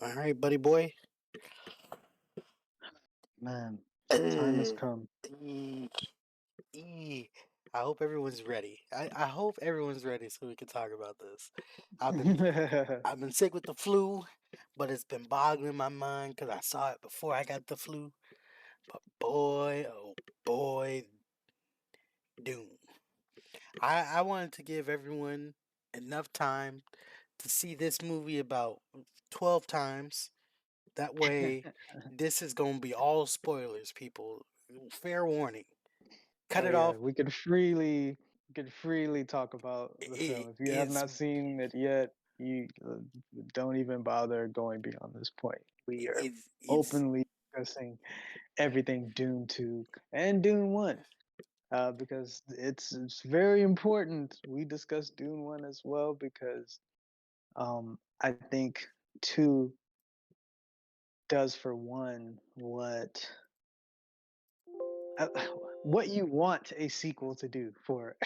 All right, buddy boy. Man, time has Uh, come. ee, ee. I hope everyone's ready. I hope everyone's ready so we can talk about this. I've been I've been sick with the flu, but it's been boggling my mind because I saw it before I got the flu. But boy, oh boy, Dune. I wanted to give everyone enough time to see this movie about 12 times. That way, this is gonna be all spoilers, people. Fair warning. Cut Oh it yeah, off. we could freely talk about the It film. If you have is not seen it yet, you don't even bother going beyond this point. We are it's openly discussing everything Dune 2 and Dune 1. Because it's very important. We discussed Dune 1 as well because I think 2 does for one uh, what you want a sequel to do for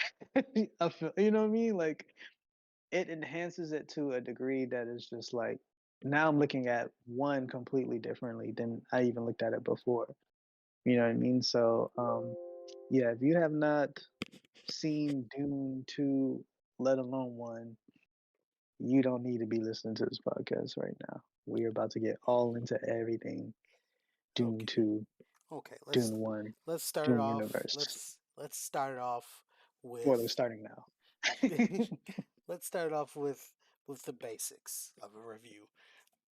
a film. You know what I mean? Like it enhances it to a degree that is just like now I'm looking at one completely differently than I even looked at it before. You know what I mean? So yeah, if you have not seen Dune 2, let alone 1, you don't need to be listening to this podcast right now. We are about to get all into everything Dune okay. 2, Okay, let's Dune 1, let's start it Dune off. universe. Let's start it off Spoiler with starting now. let's start off with the basics of a review.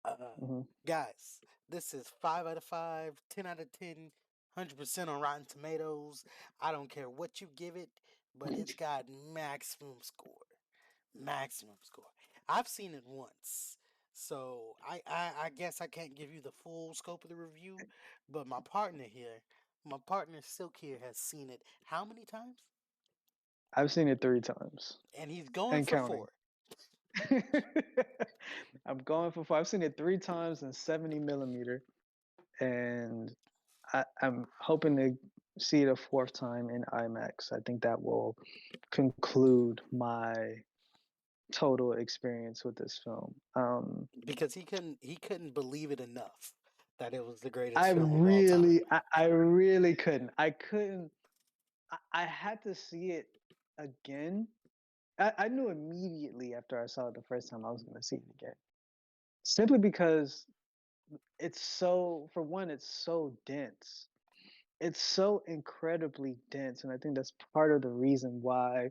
Uh, Mhm. guys, this is 5 out of 5, 10 out of 10, 100% on Rotten Tomatoes. I don't care what you give it, but it's got maximum score. Maximum score. I've seen it once, so I guess I can't give you the full scope of the review, but my partner Silk here has seen it how many times? I've seen it 3 times And he's going and for counting. four. I'm going for 4. I've seen it 3 times in 70 millimeter, and I'm hoping to see it a 4th time in IMAX. I think that will conclude my total experience with this film. Because he couldn't believe it enough that it was the I greatest film of all time. really, I really couldn't. I couldn't. I had to see it again. I knew immediately after I saw it the first time I was going to see it again. Simply because it's so, for one, it's so dense. It's so incredibly dense. And I think that's part of the reason why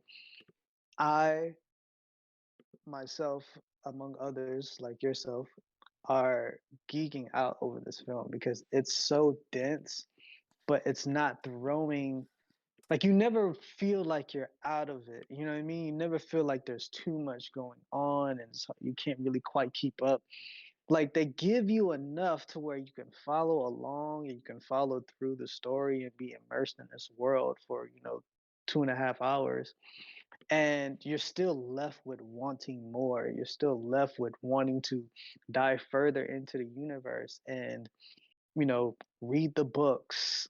I, myself, among others like yourself, are geeking out over this film because it's so dense, but it's not throwing. Like, you never feel like you're out of it, you know what I mean? You never feel like there's too much going on and so you can't really quite keep up. Like, they give you enough to where you can follow along and you can follow through the story and be immersed in this world for, 2.5 hours, and you're still left with wanting more. You're still left with wanting to dive further into the universe and, read the books,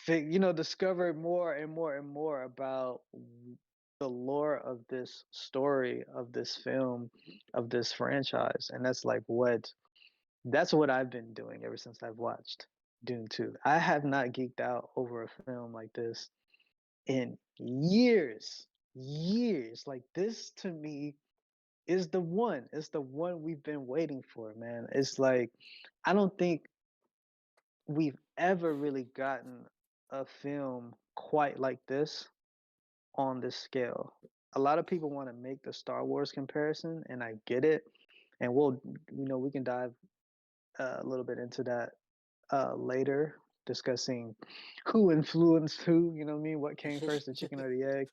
discover more and more and more about the lore of this story, of this film, of this franchise. And that's what I've been doing ever since I've watched Dune 2. I have not geeked out over a film like this in years. Years. Like, this to me is the one. It's the one we've been waiting for, man. It's like I don't think we've ever really gotten a film quite like this on this scale. A lot of people want to make the Star Wars comparison, and I get it. And we can dive a little bit into that later, discussing who influenced who. You know what I mean? What came first, the chicken or the egg?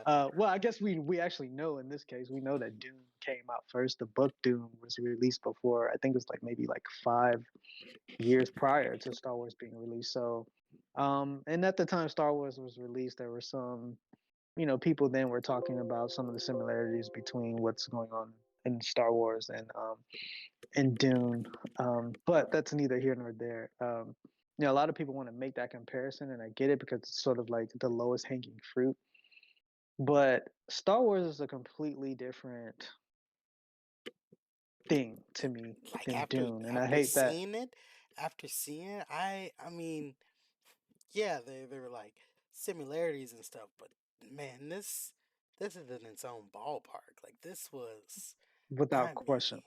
Uh, Well, I guess we actually know in this case. We know that Dune came out first. The book Dune was released before. I think it was like maybe like 5 years prior to Star Wars being released. So, and at the time Star Wars was released, there were some, people then were talking about some of the similarities between what's going on in Star Wars and Dune. But that's neither here nor there. A lot of people want to make that comparison, and I get it because it's sort of like the lowest hanging fruit. But Star Wars is a completely different thing to me Like than after Dune, and I after hate that. seeing it, after seeing it, I mean, yeah, there were like similarities and stuff, but man, this is in its own ballpark. Like this was, I Without mean, question,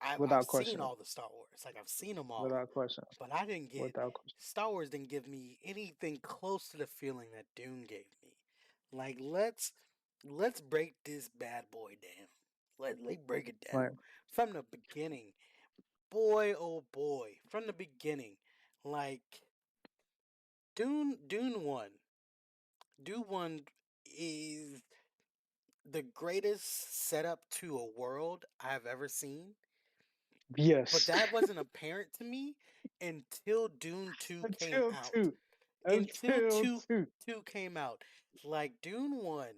I've without seen question, all the Star Wars, like I've seen them all, without question, but I didn't get without question. Star Wars didn't give me anything close to the feeling that Dune gave me. Like let's break this bad boy down. Let's break it down Right. from the beginning. Boy, oh boy, from the beginning, like Dune One. Dune One is the greatest setup to a world I've ever seen. But Yes. that wasn't apparent to me until Dune 2 came Until out. two. Until Until 2. 2 came out. Like Dune 1,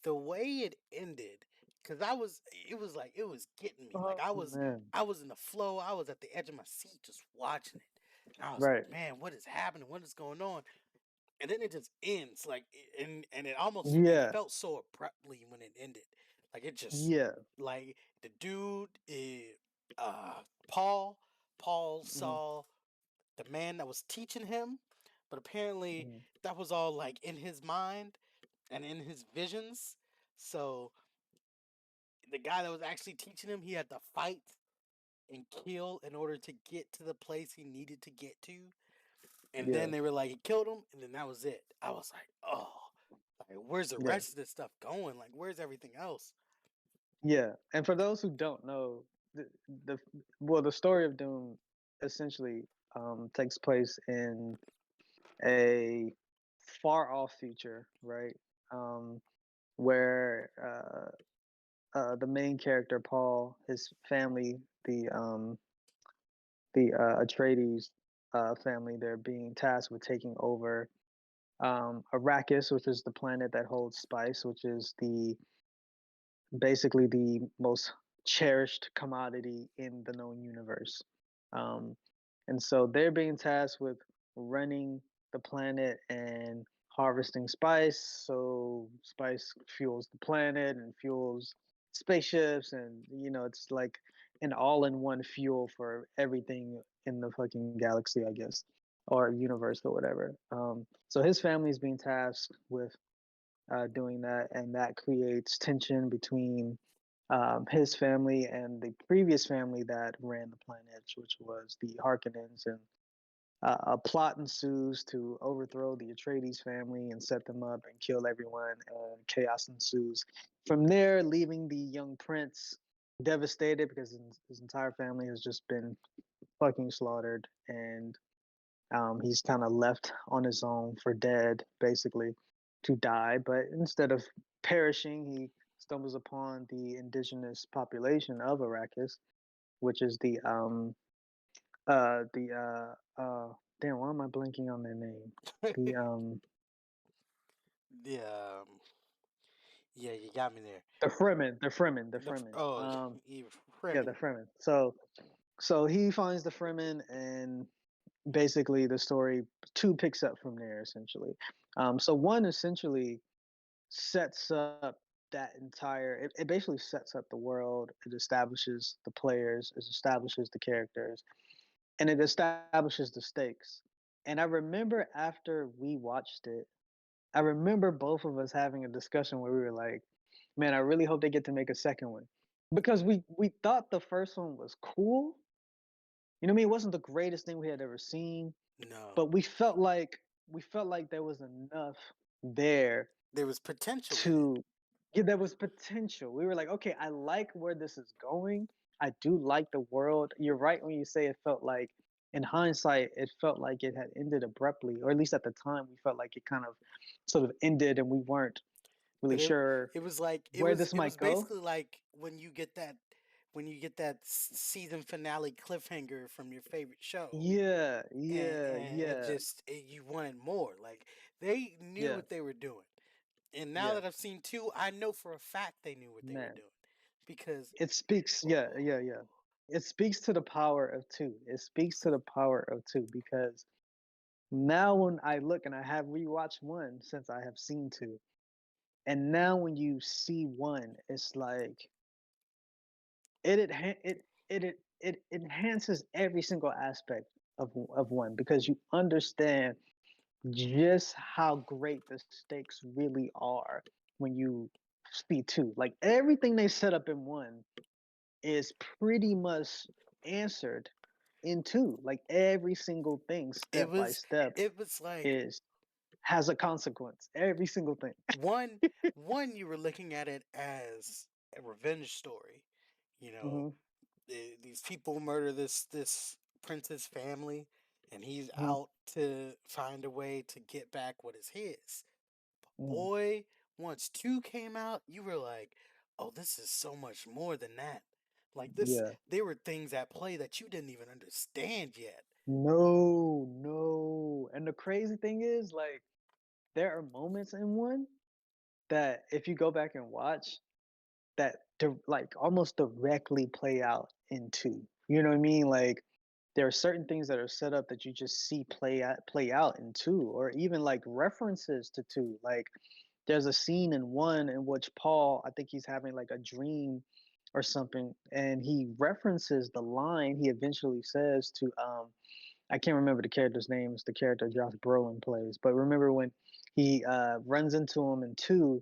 the way it ended, cuz it was like it was getting me. Like Oh man. I was in the flow. I was at the edge of my seat just watching it. And I was like, Right. "Man, what is happening? What is going on?" And then it just ends like and it Yeah. felt so abruptly when it ended. Like it just Yeah. like the dude uh Paul Paul Mhm, saw the man that was teaching him, but apparently mhm. that was all like in his mind and in his visions. So the guy that was actually teaching him, he had to fight and kill in order to get to the place he needed to get to. And then Yeah. they were like, he killed him, and then that was it. I was like, oh, like, where's the Yeah. rest of this stuff going? Like, where's everything else? Yeah. And for those who don't know, the well, the story of Doom essentially takes place in a far off future, right? Um, where the main character Paul, his family, the Atreides family, they're being tasked with taking over Arrakis, which is the planet that holds spice, which is the basically the most cherished commodity in the known universe. Um, and so they're being tasked with running the planet and harvesting spice. So spice fuels the planet and fuels spaceships, and it's like an all-in-one fuel for everything in the fucking galaxy, I guess, or universe or whatever. So his family is being tasked with doing that, and that creates tension between his family and the previous family that ran the planet, which was the Harkonnens, and a plot ensues to overthrow the Atreides family and set them up and kill everyone, and chaos ensues from there, leaving the young prince devastated because his entire family has just been fucking slaughtered, and he's kind of left on his own for dead, basically, to die. But instead of perishing, he stumbles upon the indigenous population of Arrakis, which is damn, why am I blanking on their name? The Yeah, yeah, you got me there. The Fremen. Oh, you Yeah, the Fremen. Fremen. So he finds the Fremen, and basically the story two picks up from there essentially. So one essentially sets up that entire it basically sets up the world, it establishes the players, it establishes the characters, and it establishes the stakes. And I remember after we watched it, I remember both of us having a discussion where we were like, man, I really hope they get to make a second one, because we thought the first one was cool. You know what I mean? It wasn't the greatest thing we had ever seen, No, but we felt like there was enough there there was potential in it. to yeah, there was potential. We were like, okay, I like where this is going. I do like the world. You're right when you say it felt like, in hindsight, it felt like it had ended abruptly, or at least at the time, we felt like it kind of sort of ended, and we weren't really But sure it was like where this it might was go. basically like when you get that season finale cliffhanger from your favorite show, Yeah, yeah, and yeah, you wanted more. Like they knew yeah, what they were doing, and now yeah. that I've seen two, I know for a fact they knew what they were Man, doing because it speaks. Yeah, yeah, oh, yeah. It speaks to the power of two. It speaks to the power of two because now when I look, and I have rewatched one since I have seen two, and now when you see one, it's like it it enhances every single aspect of one because you understand just how great the stakes really are when you see two. Like everything they set up in one is pretty much answered in two. Like every single thing, It step by was step, it was like is has a consequence. Every single thing. one one you were looking at it as a revenge story. You know, Hmm. these people murder this prince's family, and he's Hmm. out to find a way to get back what is his. Hmm. Boy, once two came out, you were like, "Oh, this is so much more than that." Like this, Yeah. there were things at play that you didn't even understand yet. No, no. And the crazy thing is, like, there are moments in one that if you go back and watch, that like almost directly play out in two. You know what I mean? Like there are certain things that are set up that you just see play out in two, or even like references to two. Like there's a scene in one in which Paul, I think he's having like a dream or something, and he references the line he eventually says to I can't remember the character's name. It's the character Josh Brolin plays. But remember when he runs into him in two,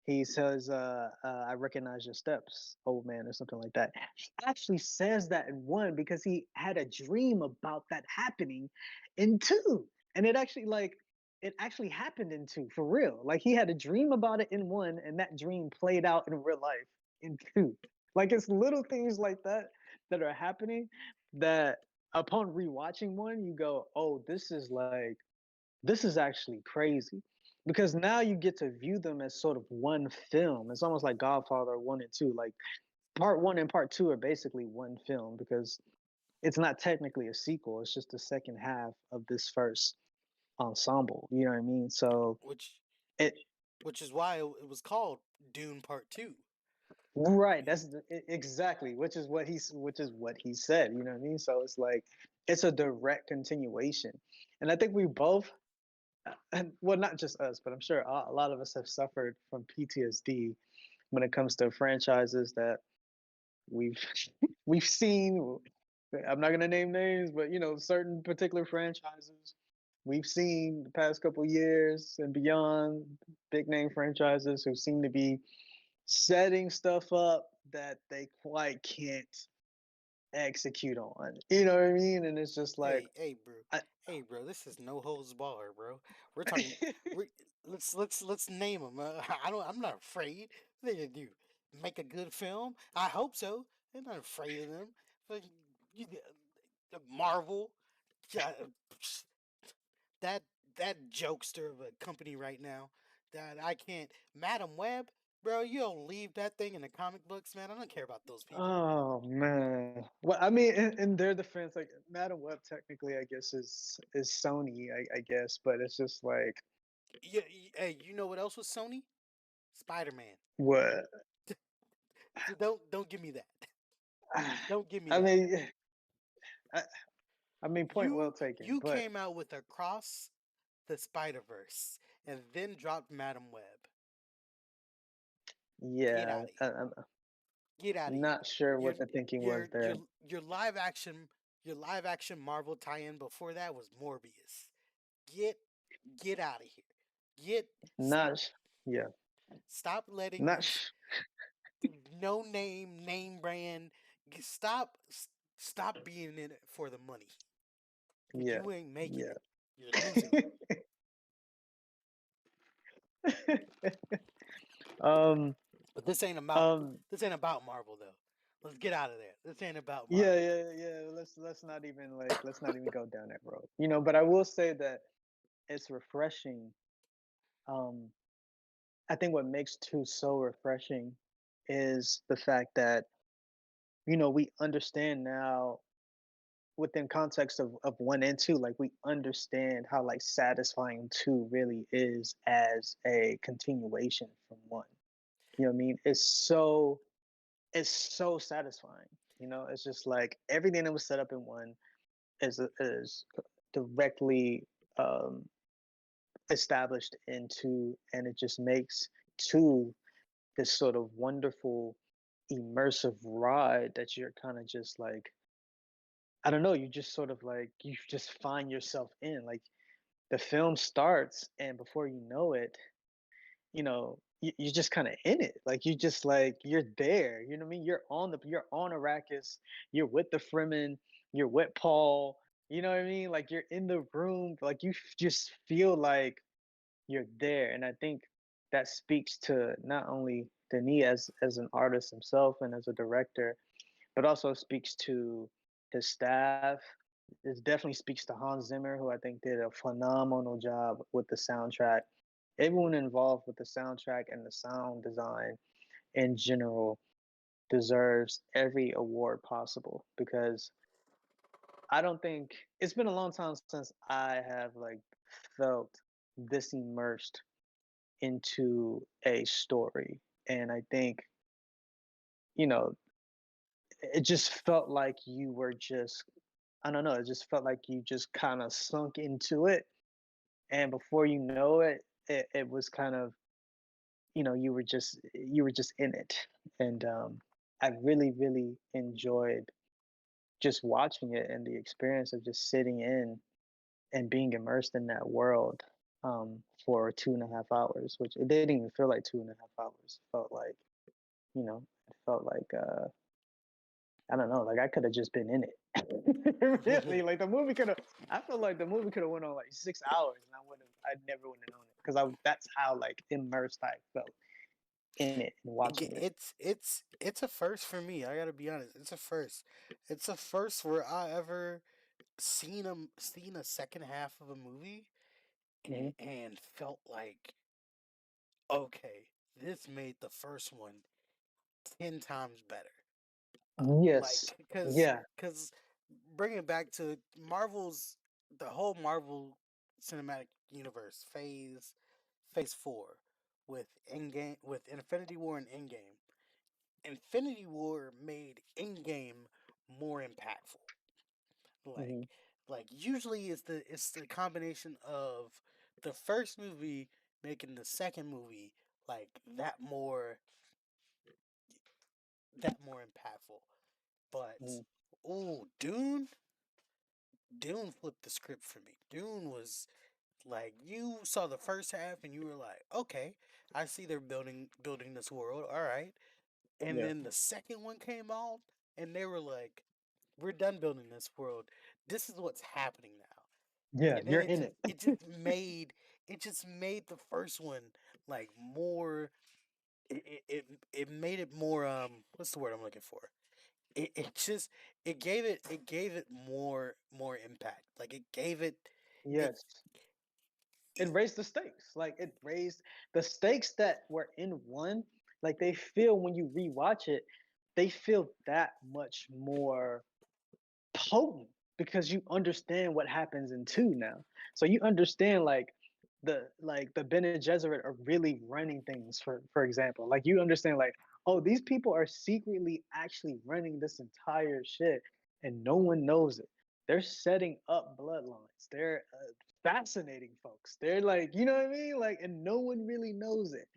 he says, "I recognize your steps, old man," or something like that. He actually says that in one because he had a dream about that happening in two, and it actually happened in two for real. Like he had a dream about it in one, and that dream played out in real life in two. Like it's little things like that that are happening that upon rewatching one, you go, "Oh, this is actually crazy," because now you get to view them as sort of one film. It's almost like Godfather 1 and 2. Like part 1 and part 2 are basically one film because it's not technically a sequel. It's just the second half of this first ensemble. You know what I mean? So Which it which is why it was called Dune Part Two. right. Exactly, which is what he said. You know what I mean? So it's like it's a direct continuation, and I think we both and well, not just us, but I'm sure a lot of us have suffered from PTSD when it comes to franchises that we've we've seen. I'm not going to name names, but certain particular franchises we've seen the past couple years and beyond, big name franchises who seem to be setting stuff up that they quite can't execute on. You know what I mean? And it's just like, Hey, bro. I, Hey, bro. This is no holds bar, bro. We're talking. We let's name them. I don't. I'm not afraid. What they do? Make a good film? I hope so. I'm not afraid of them. But you, Marvel, yeah, that that jokester of a company right now that I can't. Madam Web, bro. You don't leave that thing in the comic books, man. I don't care about those people. oh man. Well, I mean, in their defense, like Madam Web technically, I guess is Sony, I guess, but it's just like Yeah, hey, you know what else was Sony? Spider Man. what? So don't give me that. Don't give me I that. mean, I, I mean, point well taken, You but came out with Across the Spider Verse and then dropped Madam Web. Get yeah, out of here. I'm Get out of here. not sure Your what the thinking was your there. your your live action Marvel tie-in before that was Morbius. Get get out of here. Get Not, yeah, stop letting not, these no name brand stop stop being in it for the money. Like yeah, you ain't making yeah. it. You're losing it. um, But um, this ain't about Marvel though. Let's get out of there. This ain't about yeah, Marvel. yeah, yeah. Let's not even go down that road. But I will say that it's refreshing. Um, I think what makes two so refreshing is the fact that we understand now within context of one and two, like we understand how like satisfying two really is as a continuation from one. You know what I mean? It's so satisfying. It's just like everything that was set up in one is directly um established in two, and it just makes two this sort of wonderful immersive ride that you're kind of just like, I don't know, you just sort of like you just find yourself in. Like the film starts, and before you know it, you're just kind of in it. Like you just like you're there. You know what I mean? You're on Arrakis. You're with the Fremen. You're with Paul. You know what I mean? Like you're in the room. Like just feel like you're there. And I think that speaks to not only Denis as an artist himself and as a director, but also speaks to his staff. It definitely speaks to Hans Zimmer, who I think did a phenomenal job with the soundtrack. Everyone involved with the soundtrack and the sound design in general deserves every award possible because I don't think it's been a long time since I have like felt this immersed into a story. And I think, you know, it just felt like you were just, I don't know, it just felt like you just kind of sunk into it. And before you know it, it was kind of, you were just in it. And I really, really enjoyed just watching it and the experience of just sitting in and being immersed in that world for 2.5 hours, which it didn't even feel like 2.5 hours. It felt like, it felt like I don't know, like I could have just been in it. Really, like the movie could have. I feel like the movie could have went on like 6 hours, and I never would have known it because that's how like immersed I felt in it and watching it. It's a first for me. I gotta be honest. It's a first. It's a first where I ever seen a second half of a movie Hmm. and felt like, okay, this made the first one 10 times better. Yes. Like, cause, Yeah. cause, bring it back to the whole Marvel cinematic universe phase four with Endgame, with Infinity War and Endgame. Infinity War made Endgame more impactful. Hmm. Like, usually it's the combination of the first movie making the second movie like that more impactful. But Hmm. Dune flipped the script for me. Dune was like, you saw the first half and you were like, okay, I see they're building this world. All right. And Yeah. then the second one came out and they were like, we're done building this world. This is what's happening now. Yeah. And then You're in it. it just made the first one like more, it made it more, what's the word I'm looking for? It just, it gave it more impact. Like it gave it, Yes. It it raised the stakes. Like it raised the stakes that were in one. Like they feel when you rewatch it, they feel that much more potent because you understand what happens in two now. So you understand like the Bene Gesserit are really running things for example. Like you understand like, oh, these people are secretly actually running this entire shit and no one knows it. They're setting up bloodlines. They're fascinating folks. They're like, you know what I mean? Like, and no one really knows it,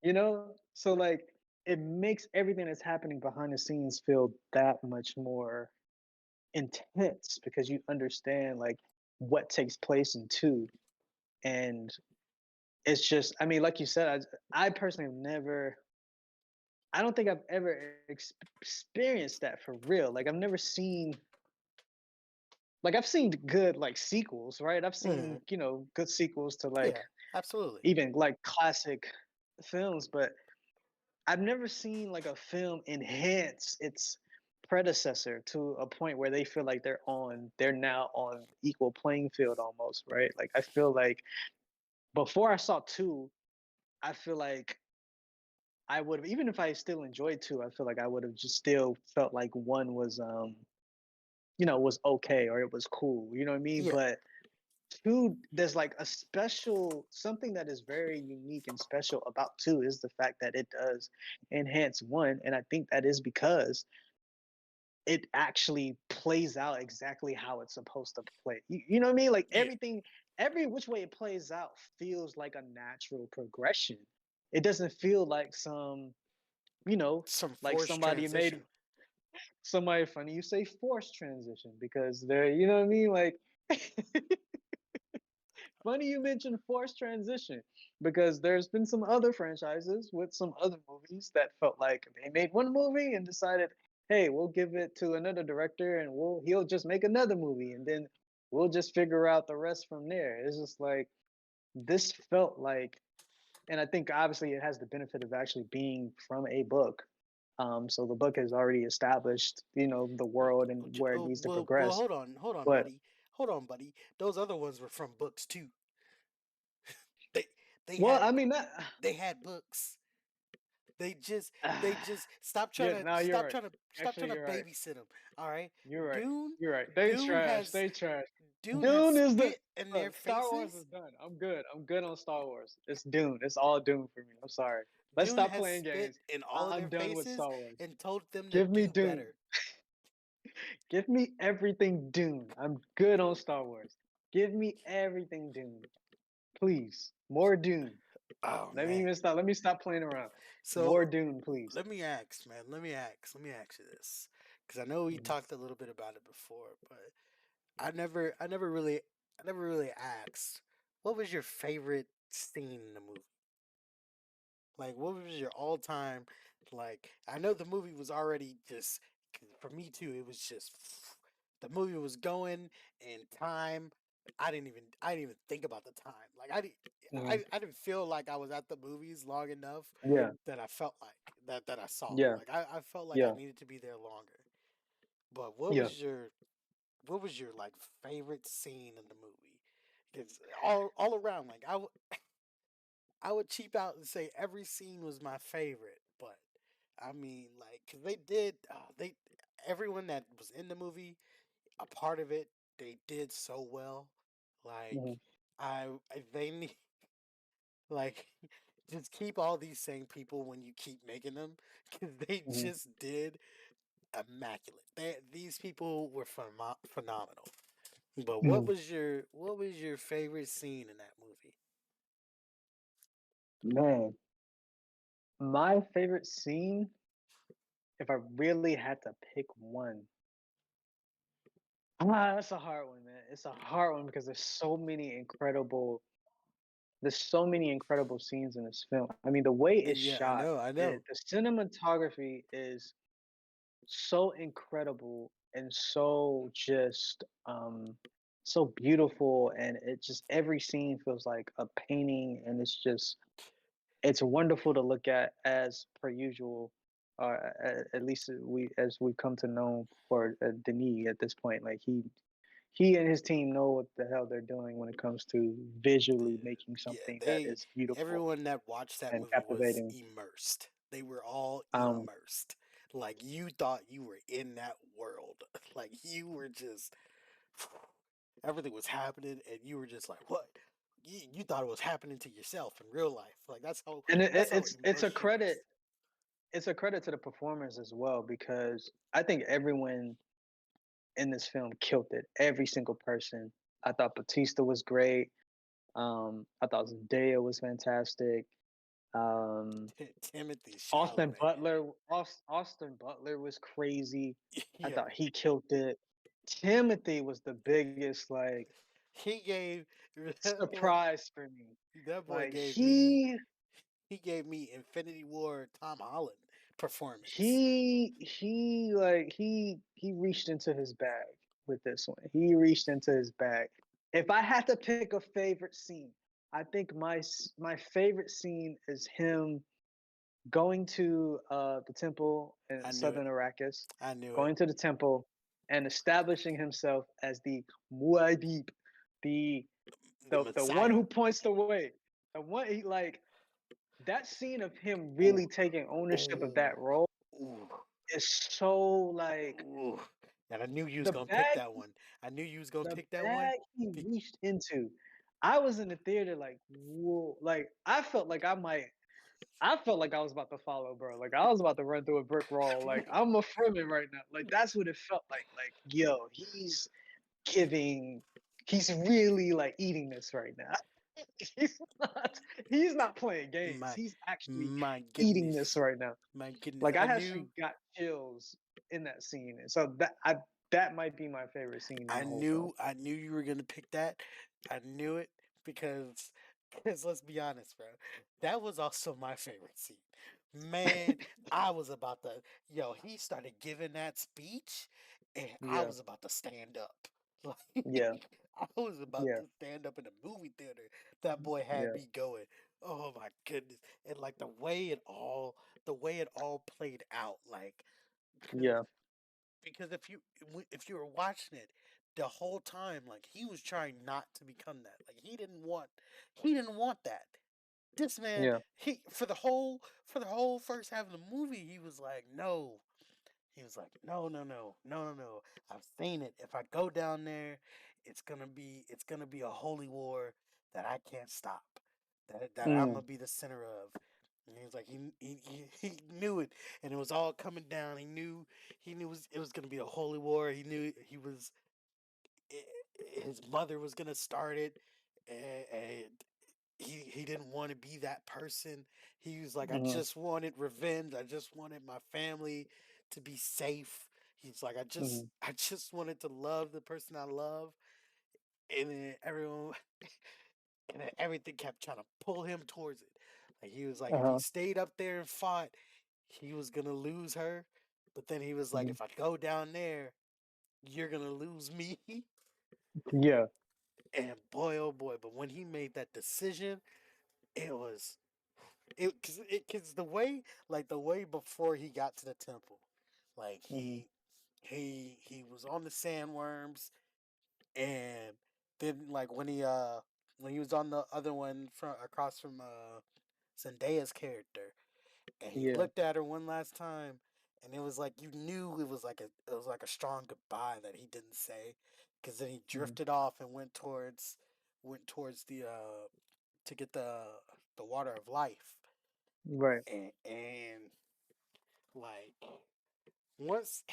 you know? So like it makes everything that's happening behind the scenes feel that much more intense because you understand like what takes place in two. And it's just, I mean, like you said, I personally have never, I don't think I've ever experienced that for real. Like I've never seen, like I've seen good like sequels, right? I've mhm, seen, good sequels to like yeah, absolutely. even like classic films, but I've never seen like a film enhance its predecessor to a point where they feel like they're now on equal playing field almost, right? Like I feel like before I saw two, I feel like I would have, even if I still enjoyed two, I feel like I would have just still felt like one was was okay or it was cool. You know what I mean? Yeah, But two, there's like a special something that is very unique and special about two is the fact that it does enhance one. And I think that is because it actually plays out exactly how it's supposed to play. You know what I mean? Like yeah, everything, every which way it plays out feels like a natural progression. It doesn't feel like some you know, Some like forced transition. somebody funny you say forced transition because they're, you know what I mean, like funny you mentioned forced transition because there's been some other franchises with some other movies that felt like they made one movie and decided, hey, we'll give it to another director and he'll just make another movie and then we'll just figure out the rest from there. It's just like this felt like, and I think obviously it has the benefit of actually being from a book. So the book has already established, you know, the world and where it needs to Well, progress. hold on, But buddy, hold on, buddy. Those other ones were from books too. They they well, had I mean that they had books. They just yeah, now you're right. stop trying Actually, to you're right. babysit them. All right, You're right. Dune You're right. They Dune trash. has They trash. Dune has Dune is the spit in their look. Star Wars faces. is done. I'm good. I'm good on Star Wars. It's Dune. It's all Dune for me. I'm sorry. Let's Dune stop has playing spit games. in all of I'm their done with faces Star Wars. and told them to Give me do Dune. better. Give me everything Dune. I'm good on Star Wars. Give me everything Dune. Please. More Dune. Oh Let me man. even stop. Let me stop playing around. More So Dune, please. let me ask, man. Let me ask you this, because I know we Mhm. talked a little bit about it before, but I never really asked. What was your favorite scene in the movie? Like, what was your all time? Like, I know the movie was already just 'cause for me too. It was just the movie was going in time. I didn't even think about the time. Like, Mhm. I didn't feel like I was at the movies long enough Yeah. that I felt like that I saw. Yeah. Like, I felt like I Yeah. needed to be there longer. But Yeah. what was your like favorite scene in the movie? Because all around, like I would cheap out and say every scene was my favorite, but I mean, like, 'cause they did, everyone that was in the movie, a part of it, they did so well. Mhm. Like, they need, like, just keep all these same people when you keep making them, because they Mhm. just did immaculate. These people were phenomenal. But Mhm. what was your favorite scene in that movie? Man, my favorite scene, if I really had to pick one, that's a hard one, man. It's a hard one because there's so many incredible scenes in this film. I mean, the way it's Yeah, shot, I know. the cinematography is so incredible and so just so beautiful, and it just every scene feels like a painting, and it's wonderful to look at as per usual, or at least we've come to know for Denis at this point. Like he and his team know what the hell they're doing when it comes to visually making Yeah, something that is beautiful everyone that watched that and movie was captivating. immersed. They were all Um, immersed. Like you thought you were in that world. Like you were just everything was happening and you were just like, "What?" You thought it was happening to yourself in real life. Like and that's how it's a immersed you credit. was. It's a credit to the performers as well because I think everyone in this film killed it. Every single person. I thought Batista was great. I thought Zendaya was fantastic. Um, Timothy Chalamet. Austin Butler was crazy. I Yeah. thought he killed it. Timothy was the biggest like He gave surprise for me. that boy Like gave me he gave me Infinity War Tom Holland performance. he reached into his bag with this one. He reached into his bag. If I had to pick a favorite scene, I think my favorite scene is him going to the temple in I knew it. southern Arrakis, I knew it. going to the temple and establishing himself as the Muad'Dib, the The the one Messiah. who points the way. The one he like that scene of him Ooh, really taking ownership of that ooh, role ooh, is so like ooh. And I knew you was the gonna pick bag that one. I knew you was gonna the pick that one. bag he reached into. I was in the theater like, whoa, like I felt like I was about to follow, bro. Like I was about to run through a brick wall. Like I'm a Fremen right now. Like that's what it felt like. Like, yo, giving he's really like eating this right now. he's not he's not playing games. My He's actually my eating this goodness. right now. My goodness. Like I actually got chills in that scene, and so that might be my favorite scene in the whole film. I knew you were gonna pick that. I knew it because because let's be honest, bro. That was also my favorite scene. Man, I was about to he started giving that speech and I Yeah, was about to stand up. yeah, Like I was about yeah, to stand up in the movie theater. That boy had yeah, me going. Oh my goodness. And like the way it all played out, like yeah, because if you were watching it the whole time, like he was trying not to become that. Like he didn't want that. This man, yeah. he for the whole first half of the movie, he was like, no. He was like, no, no, no, no, no, no. I've seen it. If I go down there, it's gonna be a holy war that I can't stop. That I'm Mm, gonna be the center of. And he was like, he knew it, and it was all coming down. He knew it was gonna be a holy war. He knew his mother was gonna start it, and he didn't want to be that person. He was like, I mm, just wanted revenge. I just wanted my family to be safe. He's like, mm, I just wanted to love the person I love. And then everyone and then everything kept trying to pull him towards it. Like he was like, if he uh-huh, stayed up there and fought, he was gonna lose her. But then he was like, mm, if I go down there, you're gonna lose me. yeah, And boy, oh boy! But when he made that decision, it was because the way before he got to the temple, like mm, he was on the sandworms, and then like when he was on the other one from across from Zendaya's character, and he yeah, looked at her one last time, and it was like you knew it was like a strong goodbye that he didn't say, because then he mm, drifted off and went towards the to get the water of life, right. and like once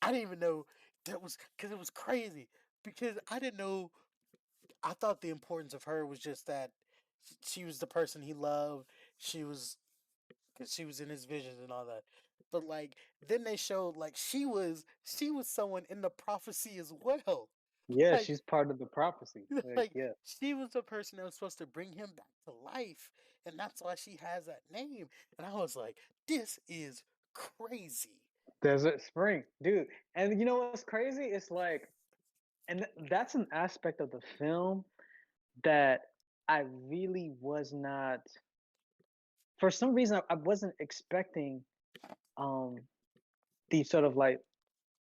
I didn't even know that was because it was crazy because I didn't know. I thought the importance of her was just that she was the person he loved. She was because she was in his visions and all that. But like then they showed like she was someone in the prophecy as well. Yeah, Like she's part of the prophecy. Like, like yeah, she was the person that was supposed to bring him back to life, and that's why she has that name. And I was like, this is crazy. Desert Spring, dude. And you know what's crazy? It's like, and that's an aspect of the film that I really was not. For some reason, I wasn't expecting um these sort of like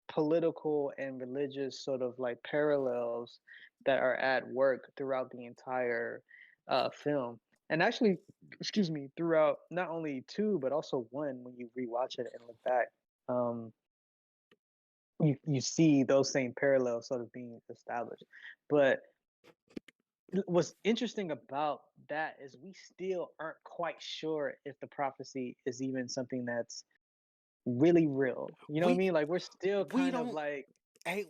political and religious sort of like parallels that are at work throughout the entire film. And actually, excuse me, throughout not only two but also one, when you rewatch it and look back, um, you see those same parallels sort of being established. But what's interesting about that is we still aren't quite sure if the prophecy is even something that's really real. You know what I We mean? Like we're still we kind of don't like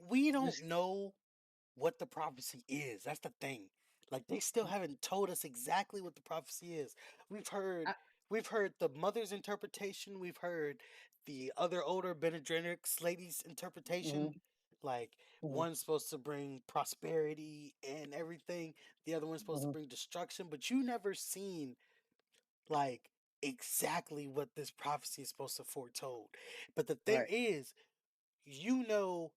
we don't this. know what the prophecy is. That's the thing. Like they still haven't told us exactly what the prophecy is. We've heard I, we've heard the mother's interpretation, we've heard the other older Benedict's lady's interpretation. mhm, Like mhm, one's supposed to bring prosperity and everything, the other one's supposed to mhm, bring destruction, but you never seen like exactly what this prophecy is supposed to foretold. But the thing right. is, you know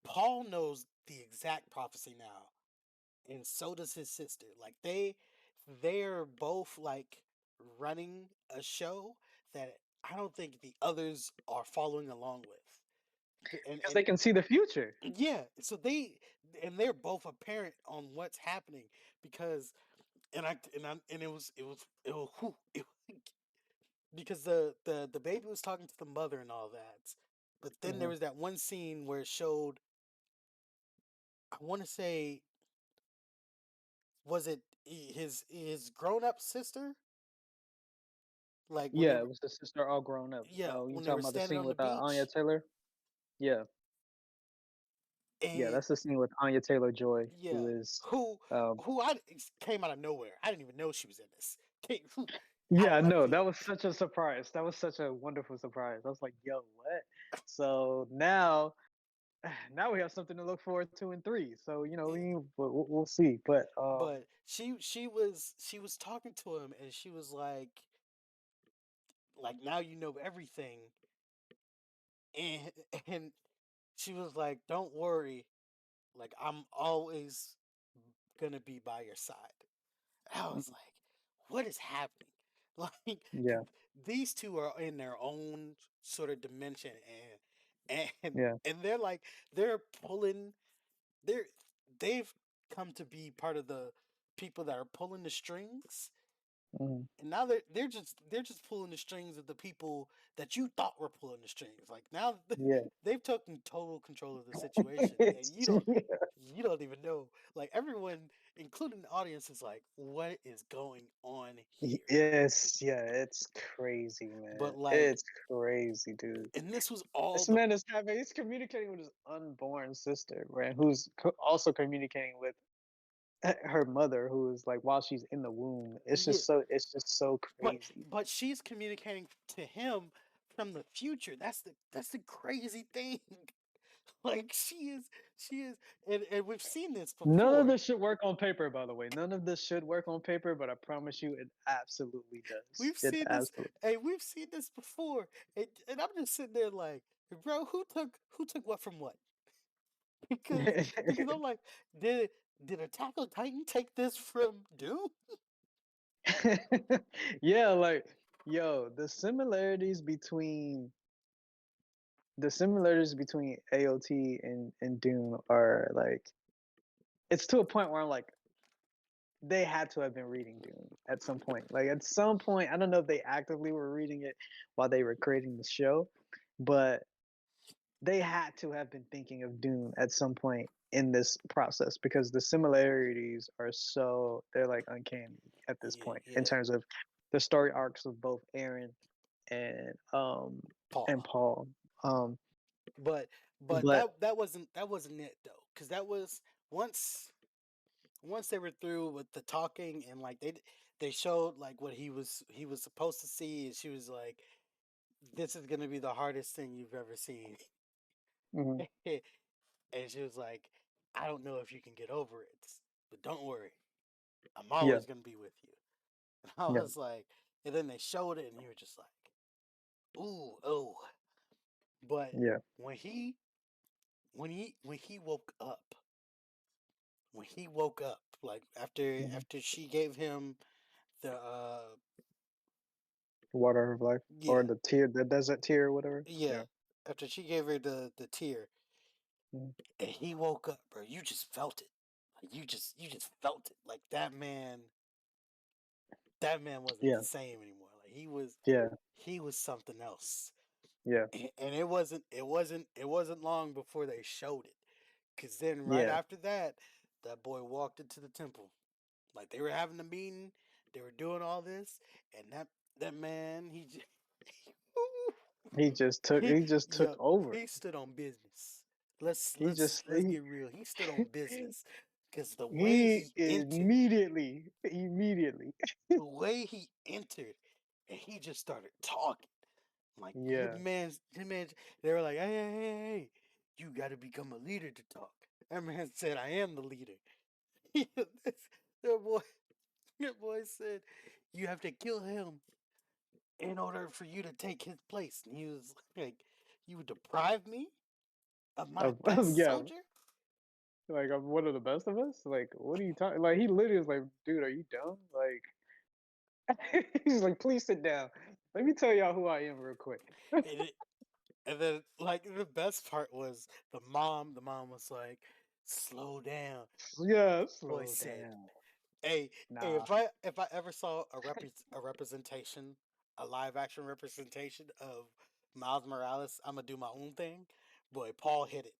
Paul knows the exact prophecy now, and so does his sister. Like they're both like running a show that I don't think the others are following along with. Because they can see the future. Yeah, so they're both apparent on what's happening because and it was whew, because the baby was talking to the mother and all that. But then there Mhm. was that one scene where it showed I want to say was it his grown up sister? Like when they Yeah, were it was the sister all grown up. yeah You when they talking were about the standing scene on the with Anya beach. Taylor? Yeah. Yeah, and that's the scene with Anya Taylor-Joy, who yeah, is, who um, came out of nowhere. I didn't even know she was in this. Out of yeah, left no, that field. was such a surprise. That was such a wonderful surprise. I was like, "Yo, what?" So now, now we have something to look forward to in 3. So we'll see. But But she was talking to him, and she was like now you know everything, and and she was like, don't worry, like I'm always gonna be by your side. And I was mm, like, what is happening? Like yeah, these two are in their own sort of dimension, and yeah, and they're like they're pulling they're they've come to be part of the people that are pulling the strings, mm, and now they're just pulling the strings of the people that you thought were pulling the strings. Like now yeah. they've taken total control of the situation, and you don't Yeah. you don't even know. Like everyone, including the audience, is like, "What is going on here?" Yes, yeah, it's crazy, But man. like, It's crazy, dude. and this was all This the man is he's communicating with his unborn sister, man, who's also communicating with her mother, who is like while she's in the womb. yeah, It's just so but crazy. but she's communicating to him from the future. That's the crazy thing. Like she is, and we've seen this None of before. this should work on paper, by the way. None of this should work on paper, but I promise you, it absolutely does. We've It seen this, absolutely. and we've seen this before, and I'm just sitting there like, bro, who took what from what? because because I'm like, did did Attack on Titan take this from Doom? Yeah, like yo, the similarities between AOT and Dune are like it's to a point where I'm like they had to have been reading Dune at some point. Like at some point, I don't know if they actively were reading it while they were creating the show, but they had to have been thinking of Dune at some point in this process because the similarities are so they're like uncanny at this Yeah, point in yeah, terms of the story arcs of both Aaron and Paul. Paul. Um But but but that wasn't it though, because that was once once they were through with the talking, and like they showed like what he was supposed to see, and she was like, "This is gonna be the hardest thing you've ever seen," mhm, and she was like, "I don't know if you can get over it, but don't worry, I'm yeah, always gonna be with you." And I yeah, was like, and then they showed it, and you were just like, "Ooh, oh." But yeah, when he woke up, like mhm. after she gave him the Water of life or yeah, the desert tear or whatever. yeah, Yeah. after she gave her the tear, Mhm. and he woke up, bro, you just felt it. Like you just felt it. Like that man wasn't the Yeah, same anymore. Like yeah, he was something else. yeah, And it wasn't long before they showed it. Cause then right yeah. after that, that boy walked into the temple. Like they were having a meeting, they were doing all this, and that man, he He just took yeah, over. he stood on business. Let's He let's just let's get real. He stood on business, because he immediately. the way he entered, and he just started talking. Like Yeah. the man, they were like, hey, hey, hey, hey, you got to become a leader to talk. That man said, I am the leader. that boy, that boy said, you have to kill him in order for you to take his place. And he was like, you would deprive me of my best Yeah. soldier? Like I'm one of the best of us. Like what are you talking? Like he literally was like, dude, are you dumb? Like he's like, please sit down. Let me tell y'all who I am real quick. And, and then, like, the best part was the mom was like, slow down. Yeah, Boy slow said, down. hey, hey, Nah. if I ever saw a representation, a live action representation of Miles Morales, I'm gonna do my own thing. Boy, Paul hit it.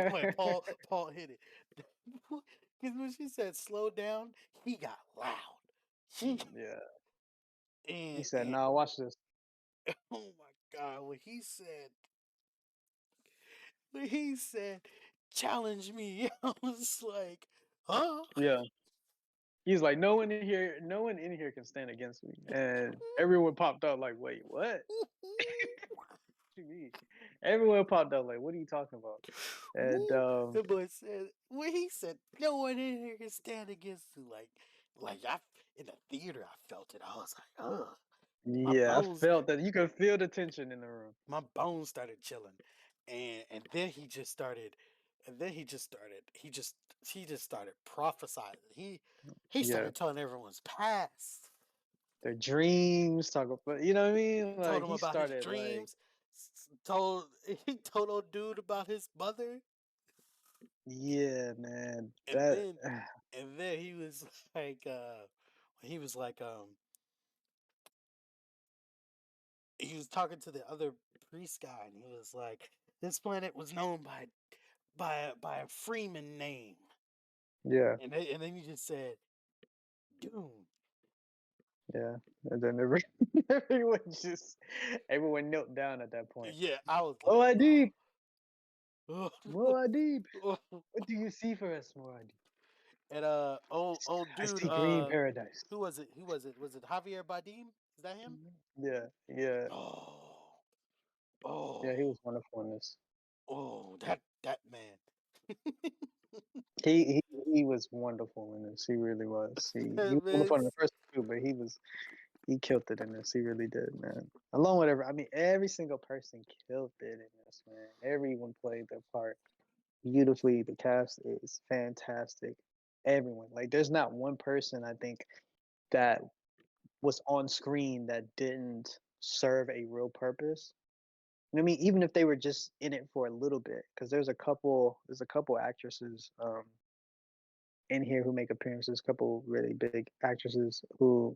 Boy, Paul hit it. Because when she said slow down, he got loud. He Yeah. He said, and nah, watch this. oh my god, when he said when he said, "Challenge me," I was like, "Huh?" Yeah. He's like, no one in here can stand against me. And everyone popped out like, wait, what? What you mean? Everyone popped out like, what are you talking about? And Woo! The boy said when he said, "No one in here can stand against you." Like I in the theater, I felt it. I was like, "Ugh." My yeah, I bones, felt that you could feel the tension in the room. my bones started chilling, and then he just started, he just started prophesying. He Yeah. started telling everyone's past. Their dreams, talk about, you know what I mean? He Like told him he about his started like, dreams. Told he told old dude about his mother, yeah, man. and That then and then he was like, he was like, he was talking to the other priest guy, and he was like, this planet was known by a freeman name, yeah, and then he just said Dune. yeah. And then everyone just everyone knelt down at that point. Yeah, I was like, Muad'Dib, oh, Muad'Dib, oh. what do you see for us, Muad'Dib? And old I dude, see green paradise. who was it? Who was it? Was it Javier Bardem? Is that him? Yeah, yeah, Oh, yeah. He oh, was wonderful in this. oh, that man. He was wonderful in this. He really was. He That was man. wonderful in the first two, but he killed it in this. He really did, man. Along with I mean, every single person killed it in this, man. Everyone played their part beautifully. The cast is fantastic. Everyone, like, there's not one person I think that was on screen that didn't serve a real purpose. I mean, even if they were just in it for a little bit, because there's a couple actresses in here who make appearances, a couple really big actresses who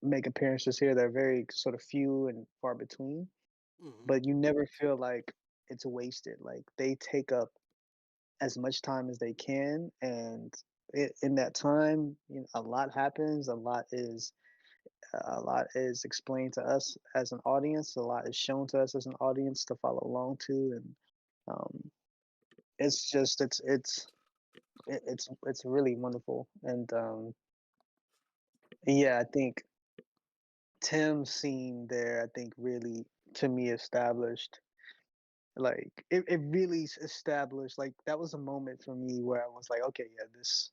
make appearances here. They're very sort of few and far between, Hmm. but you never feel like it's wasted. Like they take up as much time as they can, and in that time, you know, a lot is explained to us as an audience. A lot is shown to us as an audience to follow along to, and um, it's just it's really wonderful. And yeah, I think Tim's scene there, I think really to me established like it really established like that was a moment for me where I was like, okay, yeah, this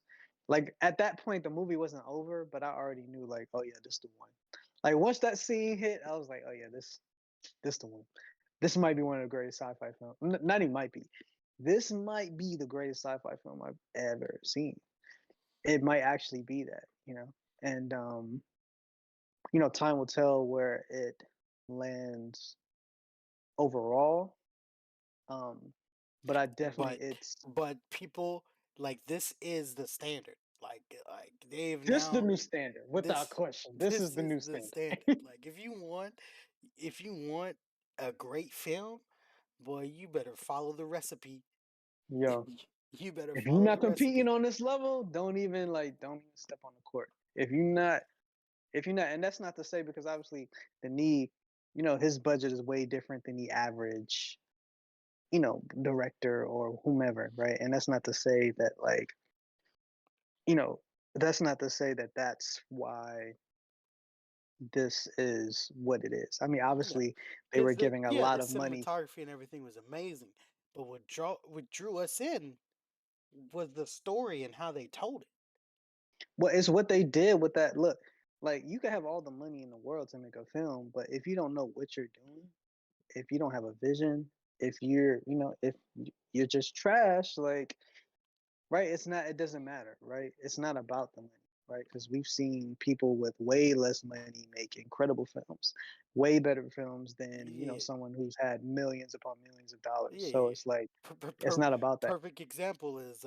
like at that point the movie wasn't over, but I already knew like, oh yeah, this the one. Like once that scene hit, I was like, oh yeah, this the one. This might be one of the greatest sci-fi films. Not even might be. This might be the greatest sci-fi film I've ever seen. It might actually be that, you know. And you know, time will tell where it lands overall. Um, but I definitely But it's people, like, this is the standard. Like they've this the now new standard without this question. This is this the is new the standard. standard. Like if you want a great film, boy, you better follow the recipe. Yo, You better if you're follow not the competing recipe. on this level, don't even step on the court. If you're not, and that's not to say because obviously the need, you know, his budget is way different than the average, you know, director or whomever, right? And that's not to say that like, you know, that's not to say that that's why this is what it is. I mean, Yeah, obviously they were giving a the lot of money. cinematography and everything was amazing, but what drew us in was the story and how they told it. Well, it's what they did with that. Look, like you can have all the money in the world to make a film, but if you don't know what you're doing, if you don't have a vision, if you're, you know, if you're just trash, like, right? It doesn't matter, right? It's not about the money, right? Because we've seen people with way less money make incredible films, way better films than, you know, Yeah, someone who's had millions upon millions of dollars. yeah, So yeah. it's like, it's Per- not about that. perfect example is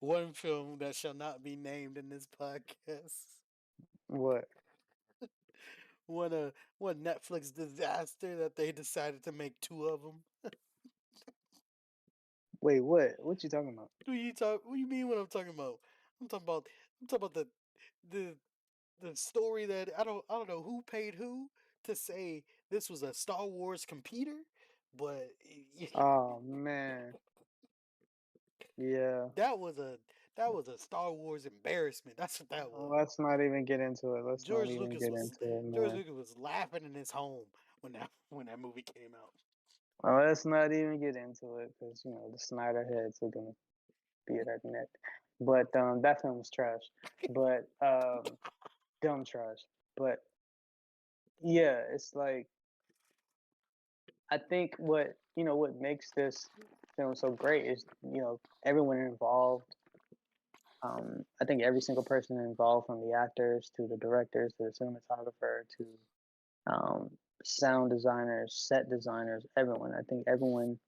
one film that shall not be named in this podcast. What? One one Netflix disaster that they decided to make two of them. Wait, what? What you talking about? What you mean? What I'm talking about? I'm talking about. I'm talking about the the story that I don't know who paid who to say this was a Star Wars competitor, but Oh man, yeah. that was a that was a Star Wars embarrassment. That's what that was. Let's not even get into it. Let's not George even Lucas get was into it, George man. Lucas was laughing in his home when that movie came out. Let's not even get into it because you know the Snyder heads are gonna be at our neck. But that film was trash. But dumb trash. But yeah, it's like I think what makes this film so great is everyone involved. I think every single person involved, from the actors to the directors to the cinematographer to um, sound designers, set designers, everyone. I think everyone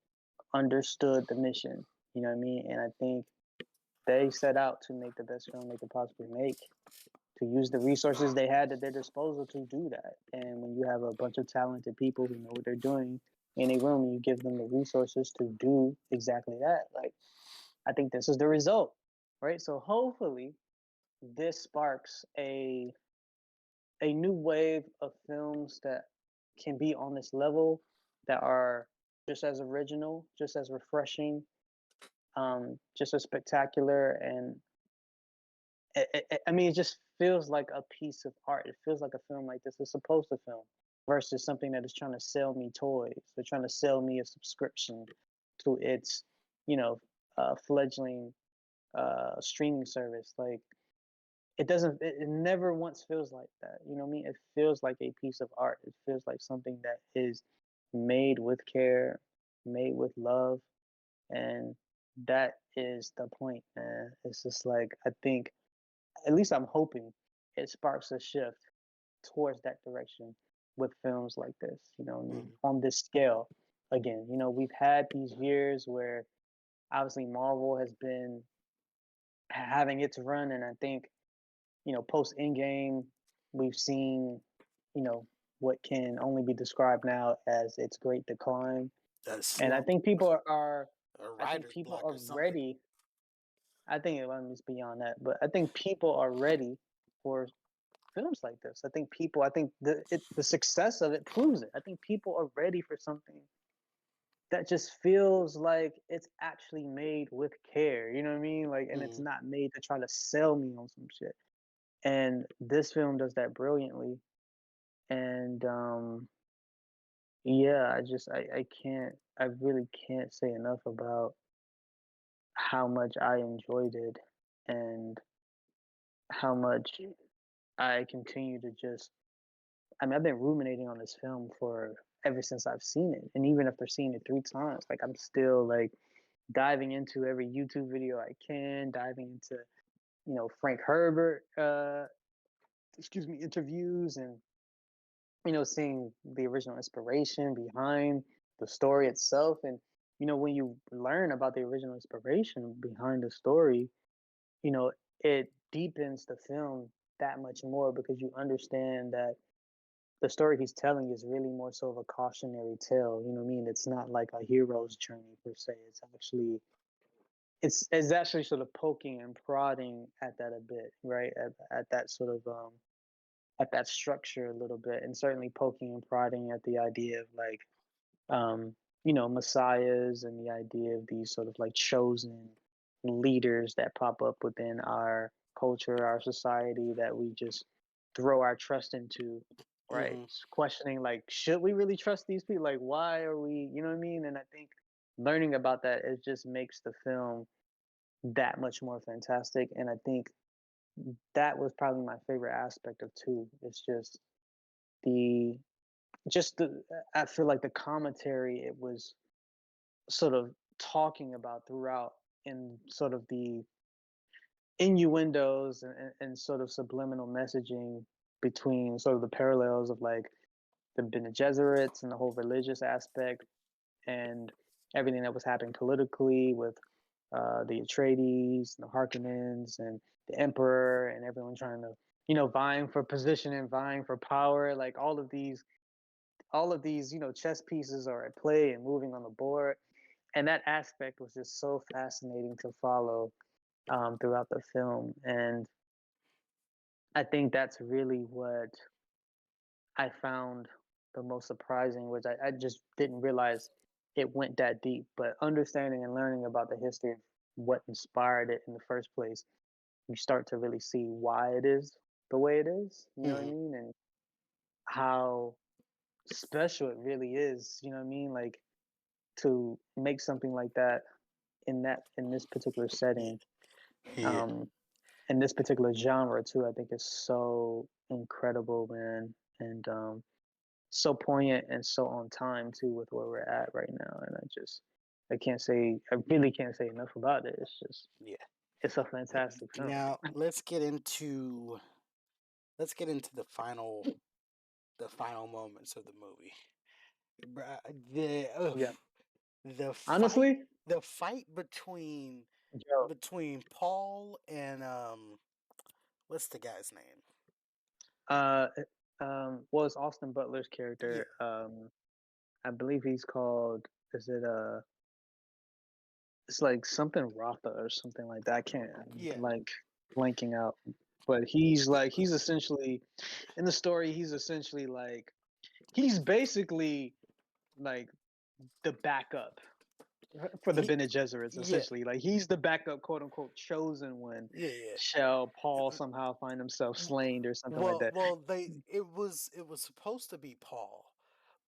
understood the mission. You know what I mean? And I think they set out to make the best film they could possibly make, to use the resources they had at their disposal to do that. And when you have a bunch of talented people who know what they're doing in a room, and you give them the resources to do exactly that. Like, I think this is the result, right? So hopefully, this sparks a new wave of films that can be on this level, that are just as original, just as refreshing, just as spectacular, and I mean, it just feels like a piece of art. It feels like a film like this is supposed to film, versus something that is trying to sell me toys. They're trying to sell me a subscription to its, you know, fledgling streaming service. Like, it doesn't. It never once feels like that. You know what I mean? It feels like a piece of art. It feels like something that is made with care, made with love, and that is the point, man. It's just like, I think, at least I'm hoping, it sparks a shift towards that direction with films like this, Mhm. on this scale. Again, we've had these years where obviously Marvel has been having its run, and I think, post Endgame, we've seen, you know, what can only be described now as its great decline. A And I slump, think people are, a I think writer's people block are or something. ready. I think it's beyond that, but I think people are ready for films like this. I think the success of it proves it. I think people are ready for something that just feels like it's actually made with care. You know what I mean? Like, and it's Mm. not made to try to sell me on some shit. And this film does that brilliantly. And yeah, I can't, I really can't say enough about how much I enjoyed it, and how much I continue to just, I mean, I've been ruminating on this film for ever since I've seen it. And even after seeing it 3 times, like, I'm still like diving into every YouTube video I can, diving into, Frank Herbert, interviews, and, seeing the original inspiration behind the story itself. And, when you learn about the original inspiration behind the story, it deepens the film that much more, because you understand that the story he's telling is really more so of a cautionary tale. You know what I mean? It's not like a hero's journey per se. It's actually sort of poking and prodding at that a bit, right? At that sort of at that structure a little bit, and certainly poking and prodding at the idea of, like, messiahs, and the idea of these sort of like chosen leaders that pop up within our culture, our society, that we just throw our trust into, right? Hmm. Questioning, like, should we really trust these people? Like, why are we, you know what I mean? And I think learning about that, it just makes the film that much more fantastic. And I think that was probably my favorite aspect of two. It's the just the I feel like the commentary it was sort of talking about throughout, in sort of the innuendos, and sort of subliminal messaging between sort of the parallels of, like, the Bene Gesserits and the whole religious aspect, and everything that was happening politically with the Atreides and the Harkonnens and the Emperor, and everyone trying to, vying for position and vying for power. Like, all of these chess pieces are at play and moving on the board, and that aspect was just so fascinating to follow throughout the film. And I think that's really what I found the most surprising, which I just didn't realize it went that deep. But understanding and learning about the history of what inspired it in the first place, you start to really see why it is the way it is. You know what I Hmm. mean? And how special it really is. You know what I mean? Like to make something like that in this particular Yeah, setting, yeah, um, in this particular genre too, I think is so incredible, man, and so poignant and so on time too with where we're at right now. And I really can't say enough about it. It's just, yeah. it's a fantastic film. Now let's get into the final moments of the movie. Bruh, Yeah, the fight honestly, the fight between Joe. Paul and what's the guy's name? Uh, well, it's Austin Butler's Yeah, character. I believe he's called. Is it It's like something Ratha or something like that. I can't. I'm yeah, like blanking out. But he's essentially in the story. He's essentially like he's basically like the backup for the he, Bene Gesserits. yeah, Essentially, like he's the backup, quote unquote, chosen when yeah, yeah. shall Paul somehow find himself W- slain or something like Well, that. it was supposed to be Paul,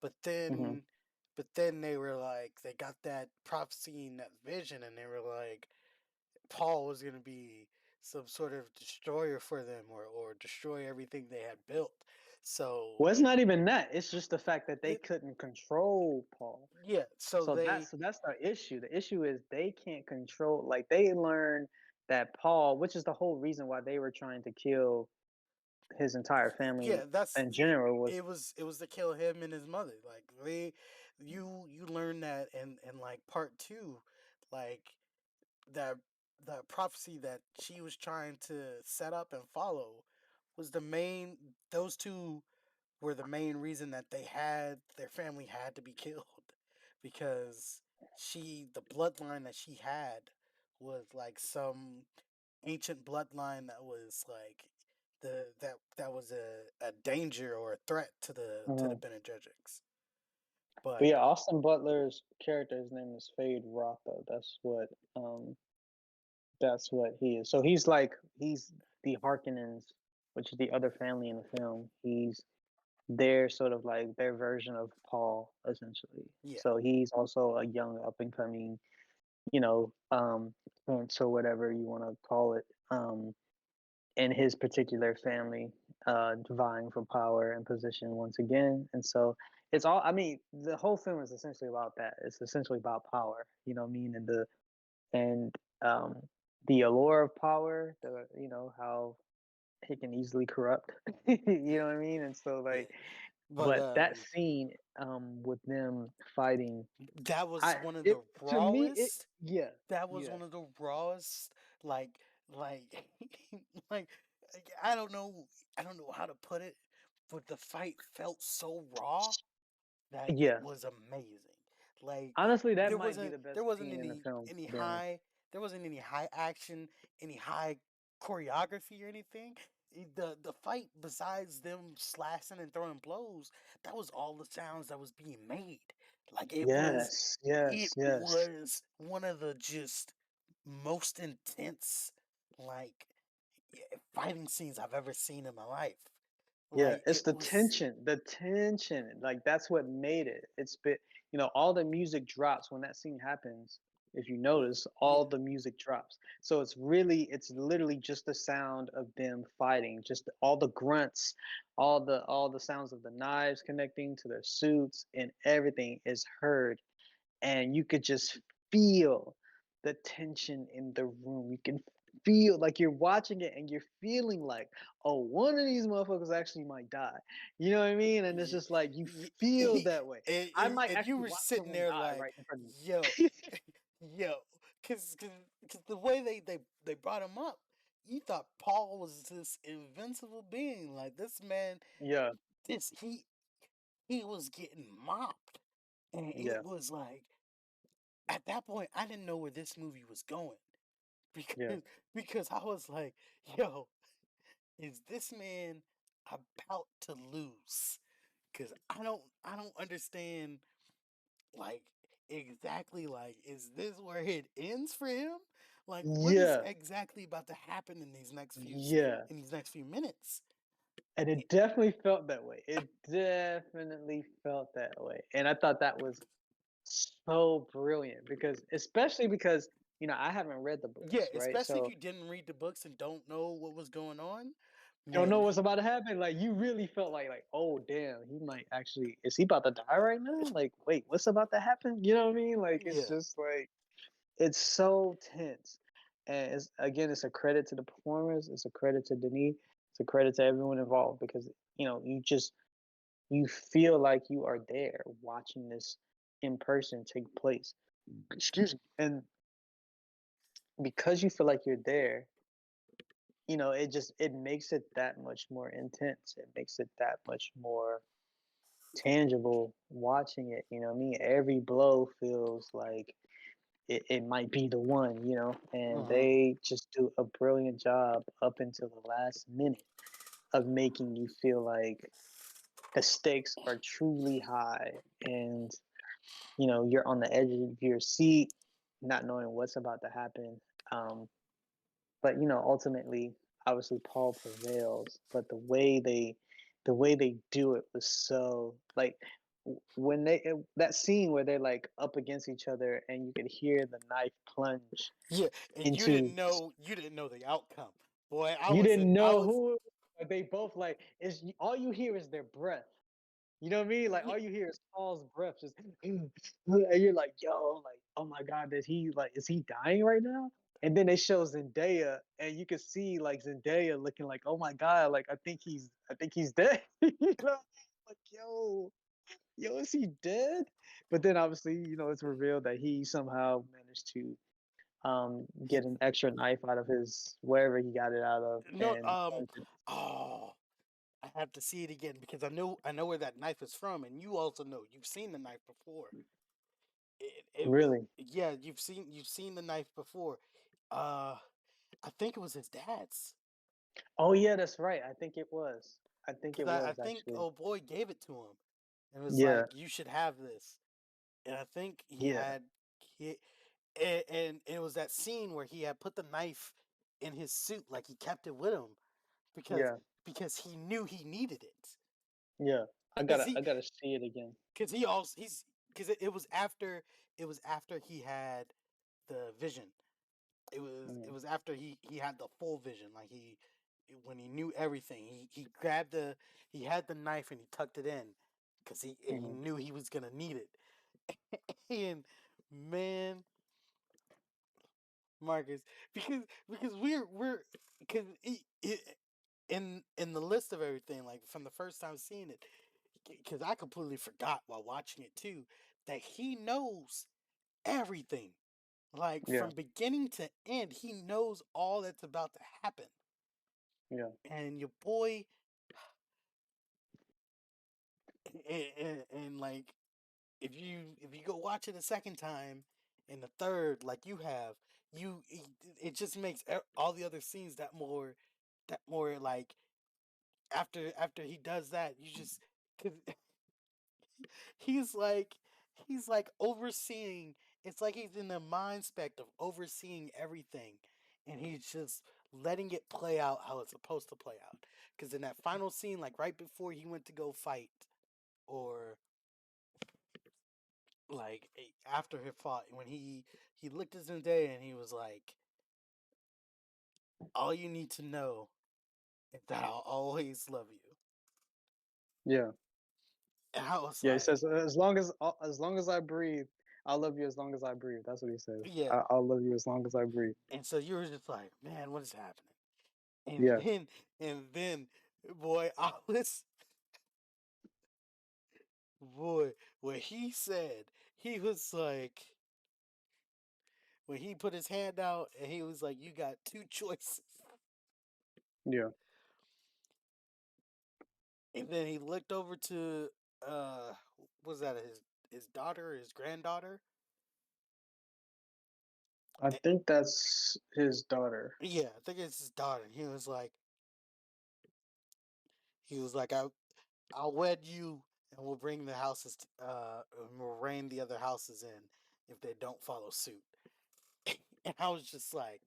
but Hmm. then they were like they got that prophecy and that vision, and they were like Paul was gonna be some sort of destroyer for them, or destroy everything they had built. So Well, it's not even that. It's just the fact that they it, couldn't control Paul. yeah, so So that's the issue. The issue is they can't control. Like they learned that Paul, which is the whole reason why they were trying to kill his entire family yeah, that's in general, was it was to kill him and his mother. Like you learn that in like part two, like that the prophecy that she was trying to set up and follow was the main. Those two were the main reason that their family had to be killed, because the bloodline that she had was like some ancient bloodline that was like that was a danger or a threat to the Mhm. Bene Gesserits. But But yeah, Austin Butler's character, his name is Fade Rotha. Um that's what he is. So he's the Harkonnens, which is the other family in the film. He's their sort of like their version of Paul, essentially. yeah, So he's also a young up and coming, prince or whatever you want to call it. In his particular family, vying for power and position once again. And so it's all, I mean, the whole film is essentially about that. It's essentially about power, you know what I mean? And um, the allure of power, how it can easily corrupt, you know what I mean? And so, yeah. like, But but that scene with them fighting, that was one of it, the to me, it, rawest. yeah, That was yeah, one of the rawest, like like I don't know how to put it, but the fight felt so raw that it yeah. was amazing. Like Honestly, that there might be wasn't the best there wasn't scene in the film, any to be honest. high there wasn't any high action, any high choreography or anything. The fight, besides them slashing and throwing blows, that was all the sounds that was being made. Like Yes, it yes, yes. was one of the just most intense, like, fighting scenes I've ever seen in my life. Yeah, Like it's the tension, like that's what made it. All the music drops when that scene happens. If you notice, yeah, all the music drops. So it's literally just the sound of them fighting, just all the grunts, all the sounds of the knives connecting to their suits, and everything is heard, and you could just feel the tension in the room. You can feel like you're watching it and you're feeling like, oh, one of these motherfuckers actually might die. You know what I mean? And it's yeah, just like you yeah, feel that way. I might and you actually were watch sitting someone there die like, right in front of yo, me. yo, cause the way they brought him up, you thought Paul was this invincible being. Like this man, Yeah, this he was getting mopped, and yeah, it was like at that point I didn't know where this movie was going, yeah, because I was like, yo, is this man about to lose? because I don't understand like exactly like is this where it ends for him? Like what is Yeah, exactly about to happen in these yeah. next few minutes? And it definitely felt that way. It definitely felt that way. And I thought that was so brilliant because especially because, I haven't read the Yeah, books, right? especially if So you didn't read the books and don't know what was going on. don't know Man, what's about to happen. Like you really felt like, oh damn, he might actually is he about to die right now? Like, wait, what's about to happen? You know what I mean? Like it's yeah. just like it's so tense. And it's a credit to the performers, it's a credit to Denis, it's a credit to everyone involved because you feel like you are there watching this in person take place. Excuse me. And because you feel like you're there, it makes it that much more intense. It makes it that much more tangible watching it. You know what I mean? Every blow feels like it might be the one, and Uh-huh. they just do a brilliant job up until the last minute of making you feel like the stakes are truly high and you're on the edge of your seat, not knowing what's about to happen. But ultimately, obviously, Paul prevails. But the way they do it was so like when that scene where they're like up against each other and you could hear the knife plunge Yeah, and into. you didn't know the outcome. Boy, You didn't know who. They both like is all you hear is their breath. You know what I mean? Like yeah, all you hear is Paul's breath, just and you're like, yo, like, oh my god, is he dying right now? And then they show Zendaya, and you can see like Zendaya looking like, oh my god, like I think he's dead. Like yo, is he dead? But then obviously, it's revealed that he somehow managed to he get an extra knife out of his wherever he got it out of, no and oh, I have to see it again because I know where that knife is from, and you also know you've seen the knife before. It was really. yeah, you've seen the knife before. Uh, I think it was his dad's Oh yeah, that's right. I think it was. I think because it I was think actually. oh boy gave it to him and was Yeah, like, you should have this. And I think yeah, he and it was that scene where he had put the knife in his suit, like he kept it with him because yeah, he knew he needed it. yeah. I Because gotta, he I gotta see it again. because he also he's because it was after he had the vision. It Mm, was after he had the full vision, like when he knew everything. He had the knife and he tucked it in because he mm, knew he was gonna need it. And man, Marcus, because we're because in the list of everything, like from the first time seeing it, because I completely forgot while watching it too that he knows everything, like yeah, from beginning to end, he knows all that's about to happen. yeah, And your boy, and like if you go watch it a second time and the third like you have it just makes all the other scenes that more like after he does that you just cuz he's like he's like overseeing, it's like he's in the mind spec of overseeing everything and he's just letting it play out how it's supposed to play out, cuz in that final scene like right before he went to go fight, or like after he fought, when he looked at Zendaya and he was like, "All you need to know is that I'll always love you." yeah, And I was yeah. He like, says, as long as I breathe, I'll love you as long as I breathe. That's what he says. "Yeah." I'll love you as long as I breathe. And so you were just like, "Man, what is happening?" And Yeah, then and then, boy, I was boy what he said. He was like, when he put his hand out and he was like, "You got two choices." yeah. And then he looked over to was that his daughter, his granddaughter? I think that's his daughter. Yeah, I think it's his daughter. He was like, I'll wed you and we'll bring the houses. And we'll rein the other houses in if they don't follow suit. And I was just like,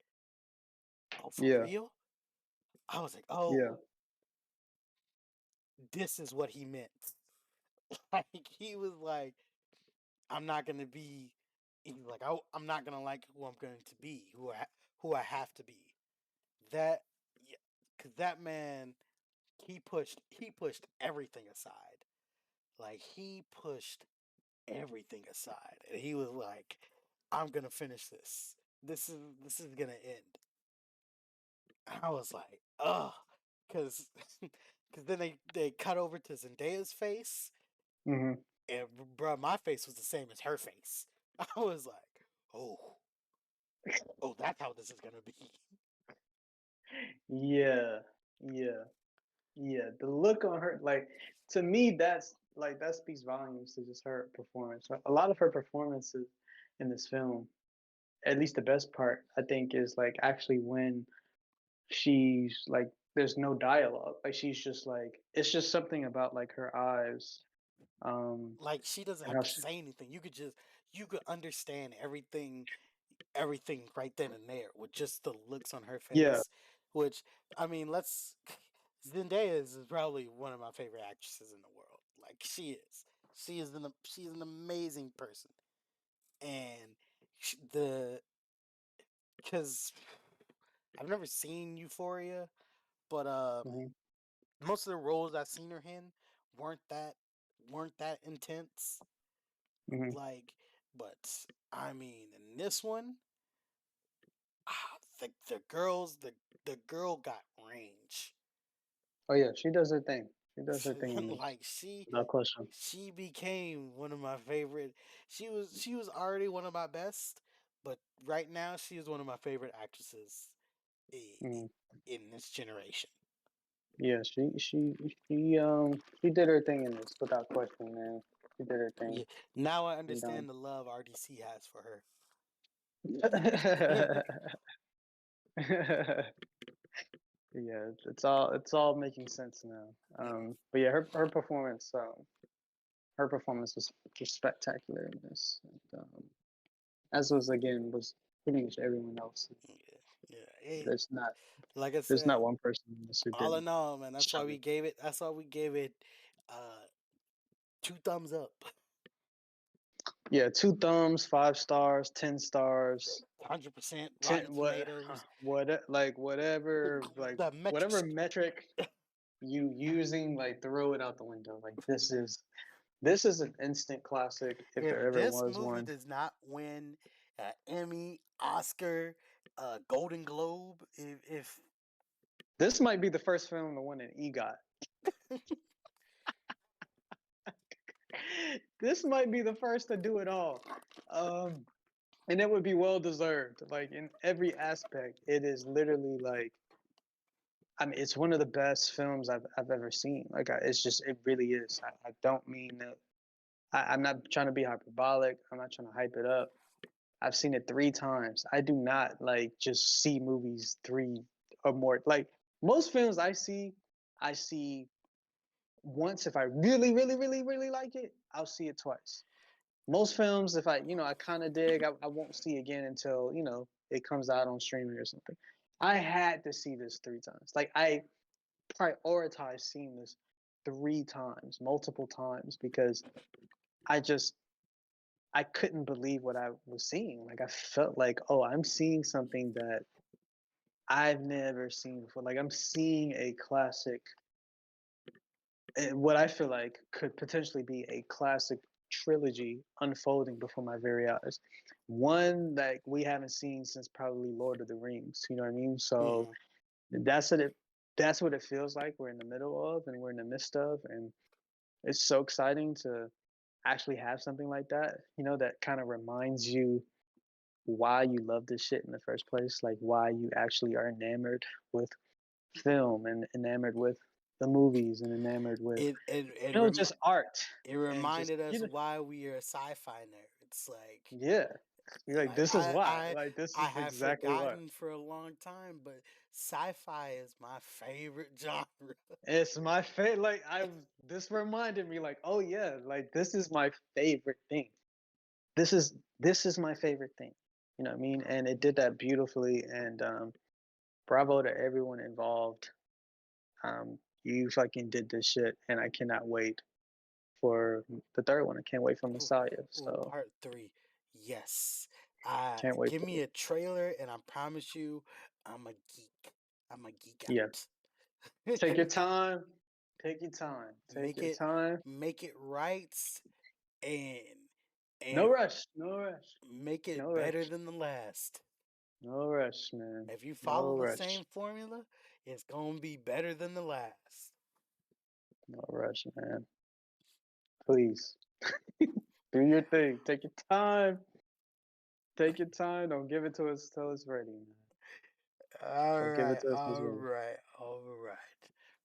oh, for Yeah. real? I was like, Yeah. oh, this is what he meant. Like he was like, I'm not gonna be. He was like, I'm not gonna like who I'm going to be, who I have to be. That, yeah, because that man, he pushed everything aside. Like he pushed everything aside, and he was like, I'm gonna finish this. This is gonna end. I was like, oh, because because then they cut over to Zendaya's face, Hmm. and bruh, my face was the same as her face. I was like, oh, oh, that's how this is gonna be. Yeah. Yeah. Yeah. The look on her, like, to me, that's like that speaks volumes to just her performance. A lot of her performances in this film, at least the best part, I think, is like actually when she's like, there's no dialogue. Like she's just like, it's just something about like her eyes. Like she doesn't And have how to she, say anything. You could understand everything right then and there with just the looks on her yeah. face. Which, I mean, let's Zendaya is probably one of my favorite actresses in the world. Like she is. She's an amazing person. And the because I've never seen Euphoria, but Hmm. most of the roles I've seen her in weren't that weren't that intense. Hmm. Like, but I mean, in this one, the girl got range. Oh yeah, she does her thing. She does her thing in this, Like no question. she became one of my favorite. She was already one of my best, but right now she is one of my favorite actresses Mm. in this generation. Yeah, she did her thing in this without question, man. She did her Yeah, thing. now I And understand the love RDC has for her. yeah, it's all making sense now. But yeah, her performance was just spectacular in this. And, as was pretty much everyone else. Yeah, yeah. Hey, There's not like I there's not said, one person in this who all didn't in all, man, that's why we shine. gave it. That's why we gave it uh, two thumbs up, Yeah, two thumbs, 5 stars, 10 stars, 100% Rotten 10 Tomatoes. like The metrics. whatever metric you using, like throw it out the window. Like this is an instant classic if If there ever this was movie one. does not win Emmy, Oscar, Golden Globe, if This might be the first film to win an EGOT. This might be the first to do it all. Um, and it would be well deserved. Like in every aspect, it is literally like, I mean, it's one of the best films I've ever seen. Like it really is. I don't mean that. I'm not trying to be hyperbolic. I'm not trying to hype it up. I've seen it 3 times. I do not like just see movies three or more. Like most films I see once. If I really, really, really, really like it, I'll see it twice. Most films, if I kind of dig, I won't see again until it comes out on streaming or something. I had to see this 3 times. Like I prioritize seeing this 3 times, multiple times, because I just I couldn't believe what I was seeing. Like I felt like, oh, I'm seeing something that I've never seen before. Like I'm seeing a classic, what I feel like could potentially be a classic trilogy unfolding before my very eyes. One that we haven't seen since probably Lord of the Rings. You know what I mean? So mhm. that's what it that's what it feels like we're in the middle of and we're in the midst of. And it's so exciting to actually have something like that, that kind of reminds you why you love this shit in the first place, like why you actually are enamored with film and enamored with the movies and enamored with it it it, just art it and just reminded us why we are sci-fi nerds. yeah, you're like, Like this is why, like this I is have exactly why. forgotten for a long time, but sci-fi is my favorite genre. It's my favorite. Like this reminded me like, oh yeah, like this is my favorite thing. This is my favorite thing. You know what I mean? And it did that beautifully. And bravo to everyone involved. You fucking did this shit, and I cannot wait for the third one. I can't wait for Ooh, Messiah. ooh, So part three. Yes. can't wait Give for me it. a trailer, and I promise you, I'm a geek. I'm a geek Yeah. out. Take your time. Take your time. Take make your it, time. make it right, and No and rush. No rush. make No it better rush. than the last. No rush, man. If you follow No the rush. same formula, it's gonna be better than the last. No rush, man. Please. Do your thing. Take your time. Take your time. Don't give it to us till it's ready, man. All Don't give it right, to us till it's all ready. right, all right.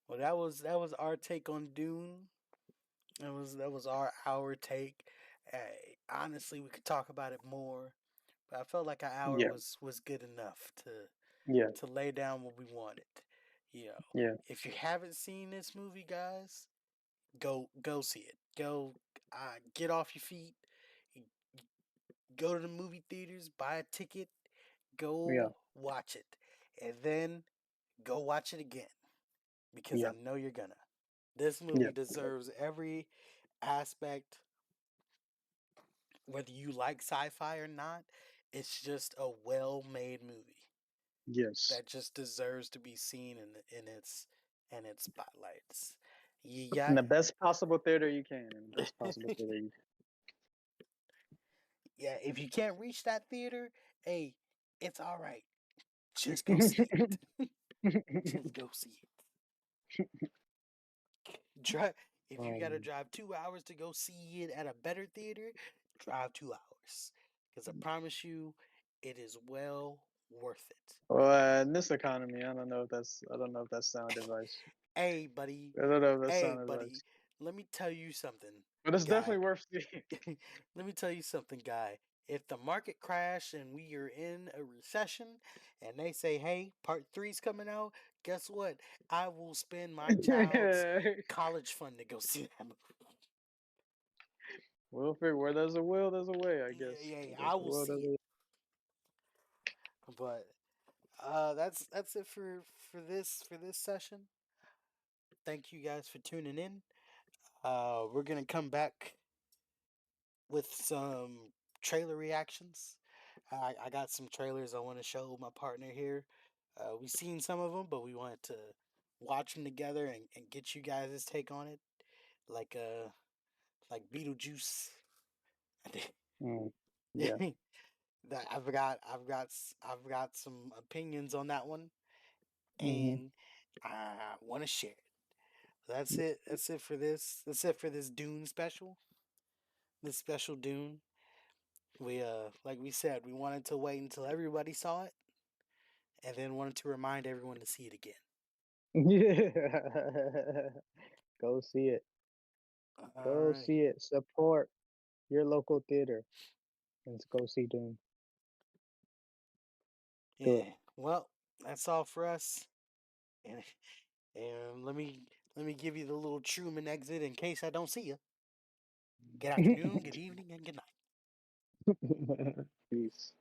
Well, that was our take on Dune. That was our take. Honestly, we could talk about it more, but I felt like an hour Yeah. was good enough Yeah. to lay down what we wanted. You know, Yeah. if you haven't seen this movie, guys, go see it. Go, get off your feet. Go to the movie theaters, buy a ticket, Yeah. go watch it, and then go watch it again because I Yeah. know you're gonna. This Yeah. movie deserves every aspect, whether you like sci-fi or not. It's just a well-made movie Yes. that just deserves to be seen in its spotlights. You In got the best possible theater you can. In the best possible theater you yeah. If you can't reach that theater, hey, it's all right. Just go see can. it. Just go see it. Drive if you gotta um, drive 2 hours to go see it at a better theater, drive 2 hours. Because I promise you, it is well worth it. well, in this economy, I don't know if that's sound advice. Hey, buddy. I don't know if that's Hey, sound advice. buddy. Let me tell you something, But it's guy. definitely worth seeing. Let me tell you something, guy. If the market crash and we are in a recession and they say, hey, part three's coming out, guess what? I will spend my child's college fund to go see that movie. We'll figure where there's a will, there's a way, I Yeah, guess. yeah, Where yeah, there's I a will will, there's see a it. way. But that's it for this session. Thank you guys for tuning in. We're gonna come back with some trailer reactions. I got some trailers I want to show my partner here. We've seen some of them, but we wanted to watch them together and get you guys' take on it. Like like Beetlejuice. Mm, yeah. That I've got some opinions on that one, Hmm. and I want to share it. That's it. That's it for this. That's it for this Dune special. This special Dune. We like we said, we wanted to wait until everybody saw it, and then wanted to remind everyone to see it again. Yeah. Go see it. Go Alrighty. see it. Support your local theater and go see Dune. Do it. Yeah. Well, that's all for us. And and let me give you the little Truman exit in case I don't see you. Good afternoon, good evening, and good night. Peace.